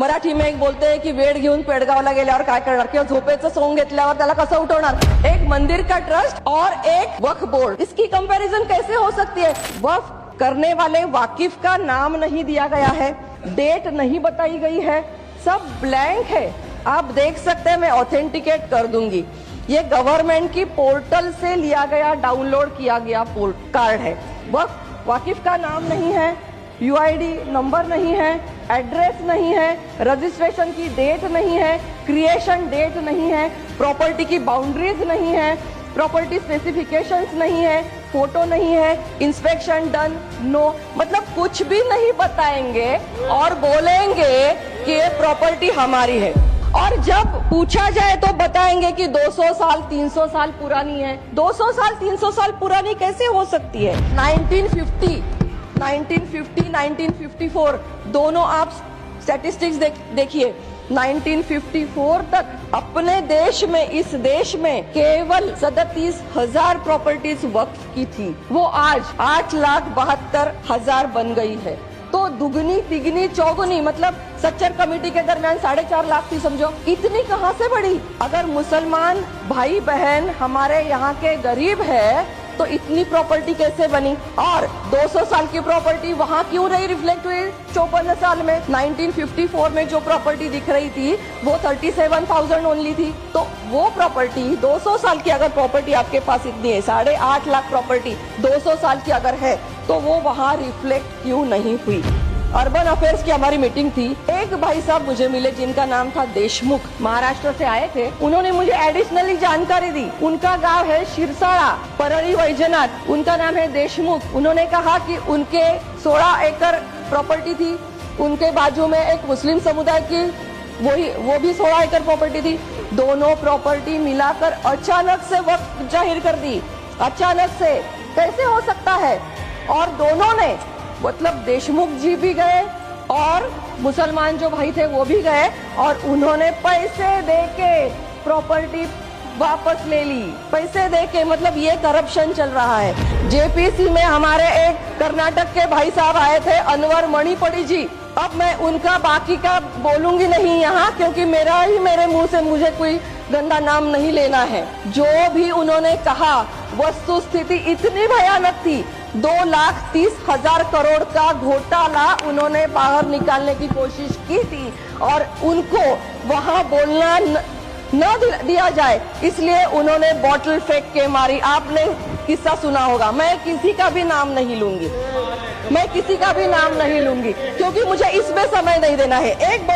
मराठी में एक बोलते हैं की वेळ घेऊन पेडगावला गेल्यावर काय करणार किंवा झोपेचं सोंग घेतल्यावर त्याला कसं उठवणार। एक मंदिर का ट्रस्ट और एक वक्फ बोर्ड, इसकी कंपैरिजन कैसे हो सकती है। वक्फ करने वाले वाकिफ का नाम नहीं दिया गया है, डेट नहीं बताई गई है, सब ब्लैंक है। आप देख सकते हैं, मैं ऑथेंटिकेट कर दूंगी। ये गवर्नमेंट की पोर्टल से लिया गया, डाउनलोड किया गया कार्ड है। वाकिफ का नाम नहीं है, यूआईडी नंबर नहीं है, एड्रेस नहीं है, रजिस्ट्रेशन की डेट नहीं है, क्रिएशन डेट नहीं है, प्रॉपर्टी की बाउंड्रीज नहीं है, प्रॉपर्टी स्पेसिफिकेशंस नहीं है, फोटो नहीं है, इंस्पेक्शन डन नो, मतलब कुछ भी नहीं बताएंगे और बोलेंगे कि ये प्रॉपर्टी हमारी है। और जब पूछा जाए तो बताएंगे कि 200 साल 300 साल पुरानी है। 200 साल 300 साल पुरानी कैसे हो सकती है। 1950, 1954 दोनों आप स्टैटिस्टिक्स देखिए। 1954 तक अपने देश में, इस देश में केवल 37,000 प्रॉपर्टीज वक्फ की थी, वो आज 8,72,000 बन गई है। तो दुगनी तिगनी चौगुनी, मतलब सच्चर कमेटी के दरमियान 4.5 लाख थी, समझो इतनी कहां से बढ़ी। अगर मुसलमान भाई बहन हमारे यहाँ के गरीब है तो इतनी प्रॉपर्टी कैसे बनी। और 200 साल की प्रॉपर्टी वहां क्यों नहीं रिफ्लेक्ट हुई 54 साल में। 1954 में जो प्रॉपर्टी दिख रही थी वो 37,000 ओनली थी। तो वो प्रॉपर्टी 200 साल की अगर प्रॉपर्टी आपके पास इतनी है, 8.5 लाख प्रॉपर्टी 200 साल की अगर है, तो वो वहां रिफ्लेक्ट क्यों नहीं हुई। अर्बन अफेयर्स की हमारी मीटिंग थी। एक भाई साहब मुझे मिले जिनका नाम था देशमुख, महाराष्ट्र से आए थे। उन्होंने मुझे एडिशनली जानकारी दी। उनका गांव है शिरसाड़ा, परळी वैजनाथ, उनका नाम है देशमुख। उन्होंने कहा कि उनके 16 एकड़ प्रॉपर्टी थी, उनके बाजू में एक मुस्लिम समुदाय की वो भी 16 एकड़ प्रॉपर्टी थी। दोनों प्रॉपर्टी मिलाकर अचानक से वक्फ जाहिर कर दी। अचानक से कैसे हो सकता है। और दोनों ने, मतलब देशमुख जी भी गए और मुसलमान जो भाई थे वो भी गए और उन्होंने पैसे देके प्रॉपर्टी वापस ले ली। पैसे देके, मतलब ये करप्शन चल रहा है। जेपीसी में हमारे एक कर्नाटक के भाई साहब आए थे, अनवर मणिपड़ी जी। अब मैं उनका बाकी का बोलूंगी नहीं यहाँ, क्योंकि मेरे मुंह से मुझे कोई गंदा नाम नहीं लेना है। जो भी उन्होंने कहा, वस्तु स्थिति इतनी भयानक थी। 2,30,000 करोड़ का घोटाला उन्होंने बाहर निकालने की कोशिश की थी और उनको वहां बोलना न दिया जाए, इसलिए उन्होंने बॉटल फेंक के मारी। आपने किस्सा सुना होगा। मैं किसी का भी नाम नहीं लूंगी, क्योंकि मुझे इसमें समय नहीं देना है। एक